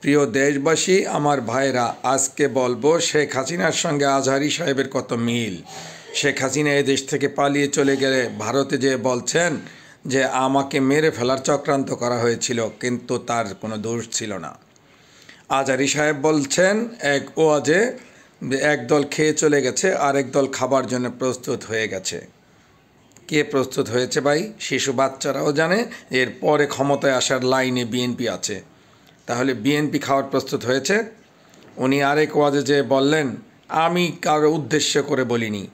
প্রিয় দেশবাসী, আমার ভাইরা, আজকে বলবো শেখ হাসিনার সঙ্গে আজহারি সাহেবের কত মিল। শেখ হাসিনা এই দেশ থেকে পালিয়ে চলে গেলে ভারতে যে বলছেন যে আমাকে মেরে ফেলার চক্রান্ত করা হয়েছিল, কিন্তু তার কোনো দোষ ছিল না। আজহারি সাহেব বলছেন এক ওয়াজে একদল খেয়ে চলে গেছে, আরেক দল খাবার জন্য প্রস্তুত হয়ে গেছে। কে প্রস্তুত হয়েছে ভাই? শিশু বাচ্চারাও জানে এরপরে ক্ষমতায় আসার লাইনে বিএনপি আছে। তাহলে বিএনপি খাওয়ার প্রস্তুত হয়েছে। উনি আরেক ওয়াজে যে বললেন, আমি কারো উদ্দেশ্য করে বলিনি।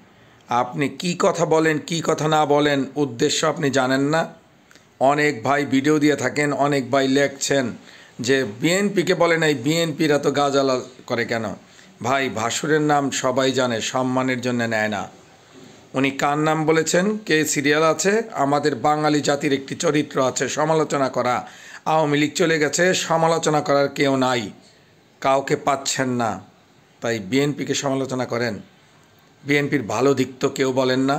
আপনি কি কথা বলেন, কি কথা না বলেন, উদ্দেশ্য আপনি জানেন না। অনেক ভাই ভিডিও দিয়ে থাকেন, অনেক ভাই লেখছেন যে বিএনপিকে বলে নাই, বিএনপির এত গাজালা করে কেন? ভাই, ভাসুরের নাম সবাই জানে, সম্মানের জন্য নেয় না। উনি কার নাম বলেছেন? কে সিরিয়াল আছে? আমাদের বাঙালি জাতির একটি চরিত্র আছে, সমালোচনা করা। আওয়ামী লীগ চলে গেছে, সমালোচনা করার কেউ নাই, কাউকে পাচ্ছেন না, তাই বিএনপিকে সমালোচনা করেন। বিএনপির ভালো দিক তো কেউ বলেন না।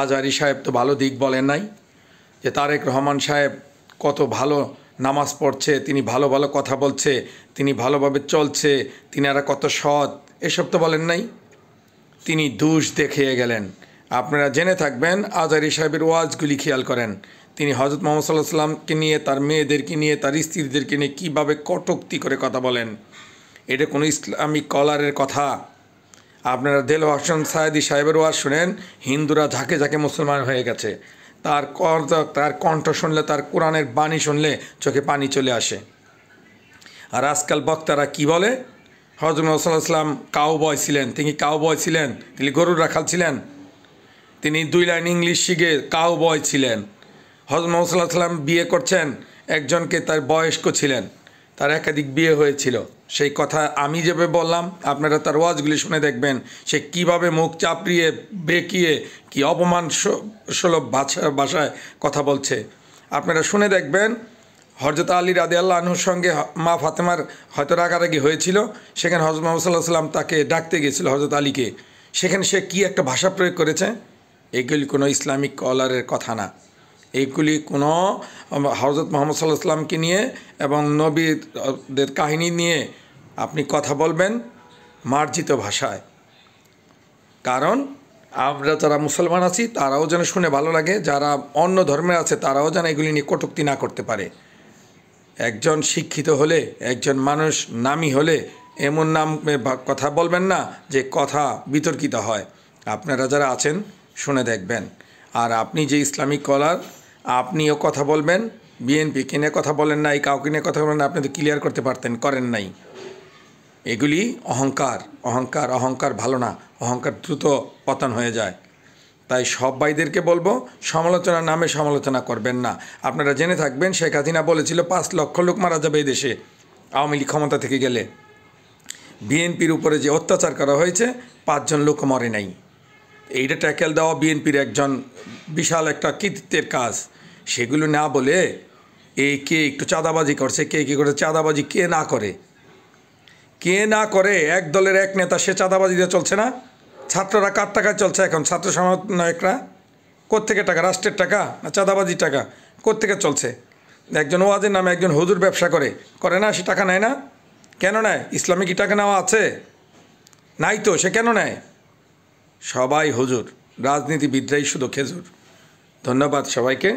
আজহারি সাহেব তো ভালো দিক বলেন নাই, যে তারেক রহমান সাহেব কত ভালো নামাজ পড়ছে, তিনি ভালো ভালো কথা বলছে, তিনি ভালোভাবে চলছে, তিনারা কত সৎ, এসব তো বলেন নাই। তিনি দোষ দেখিয়ে গেলেন। আপনারা জেনে থাকবেন, আজহারি সাহেবের ওয়াজগুলি খেয়াল করেন। তিনি হজরত মোহাম্মদ সাল্লাল্লাহু আলাইহি ওয়াসাল্লামকে নিয়ে, তার মেয়েদেরকে নিয়ে, তার স্ত্রীদেরকে নিয়ে কীভাবে কটূক্তি করে কথা বলেন। এটা কোনো ইসলামিক কলারের কথা? আপনারা দেলোয়ার হোসেন সায়েদী সাহেবের ওয়াজ শুনেন, হিন্দুরা ঝাঁকে ঝাঁকে মুসলমান হয়ে গেছে। তার কণ্ঠ শুনলে, তার কোরআনের বাণী শুনলে চোখে পানি চলে আসে। আর আজকাল বক্তারা কি বলে? হজরত মোহাম্মদ সাল্লাল্লাহু আলাইহি ওয়াসাল্লাম কাউবয় ছিলেন। তিনি কাউবয় ছিলেন? তিনি গরুর রাখাল ছিলেন? তিনি 2 লাইন ইংলিশ শিখে কাউবয় ছিলেন। হজরত মোহাম্মদ সাল্লাল্লাহু আলাইহি ওয়াসাল্লাম বিয়ে করছেন একজনকে, তার বয়স্ক ছিলেন, তার একাধিক বিয়ে হয়েছিল। সেই কথা আমি যেভাবে বললাম, আপনারা তার ওয়াজগুলি শুনে দেখবেন, সে কিভাবে মুখ চাপড়িয়ে বেঁকিয়ে কি অপমান সুলভ ভাষায় কথা বলছে। আপনারা শুনে দেখবেন, হযরত আলী রাদিয়াল্লাহু আনহুর সঙ্গে মা ফাতেমার হয়তো রাগারাগি হয়েছিল, সেখানে হযরত মুহাম্মদ সাল্লাল্লাহু আলাইহি ওয়াসাল্লাম তাকে ডাকতে গিয়েছিল, হযরত আলীকে। সেখানে সে কি একটা ভাষা প্রয়োগ করেছে। এগুলি কোনো ইসলামিক কলারের কথা না। এইগুলি কোনো হযরত মুহাম্মদ সাল্লাল্লাহু আলাইহি ওয়াসাল্লামকে নিয়ে এবং নবীদের কাহিনী নিয়ে আপনি কথা বলবেন মার্জিত ভাষায়। কারণ আমরা যারা মুসলমান আছি তারাও যেন শুনে ভালো লাগে, যারা অন্য ধর্মের আছে তারাও যেন এগুলি নিয়ে কটূক্তি না করতে পারে। একজন শিক্ষিত হলে, একজন মানুষ নামী হলে এমন নাম কথা বলবেন না যে কথা বিতর্কিত হয়। আপনারা যারা আছেন শুনে দেখবেন। আর আপনি যে ইসলামিক কলার, আপনিও কথা বলবেন। বিএনপিকে নিয়ে কথা বলেন নাই, কাউকে নিয়ে কথা বলেন না, আপনি তো ক্লিয়ার করতে পারতেন, করেন নাই। এগুলি অহংকার, অহংকার, অহংকার ভালো না। অহংকার দ্রুত পতন হয়ে যায়। তাই সব ভাইদেরকে বলবো, সমালোচনার নামে সমালোচনা করবেন না। আপনারা জেনে থাকবেন, শেখ হাসিনা বলেছিল 5 লক্ষ লোক মারা যাবে এই দেশে আওয়ামী লীগ ক্ষমতা থেকে গেলে। বিএনপির উপরে যে অত্যাচার করা হয়েছে, 5 জন লোক মরে নাই। এইটা ট্যাকেল দেওয়া বিএনপির একজন বিশাল একটা কৃতিত্বের কাজ। সেগুলো না বলে কে একটু চাঁদাবাজি করছে, কে কী করে চাঁদাবাজি কে না করে, কে না করে। এক দলের এক নেতা, সে চাঁদাবাজি দিয়ে চলছে না। ছাত্ররা কার টাকায় চলছে এখন? ছাত্র সমন্বয়করা কোত্থেকে টাকা? রাষ্ট্রের টাকা না চাঁদাবাজির টাকা? কোত্থেকে চলছে? একজন ওয়াজের নামে একজন হুজুর ব্যবসা করে না? সে টাকা নেয় না? কেন নেয়? ইসলামে কি টাকা নেওয়া আছে? নাই তো, সে কেন নেয়? সবাই হুজুর, রাজনীতিবিদরাই শুধু খেজুর। ধন্যবাদ সবাইকে।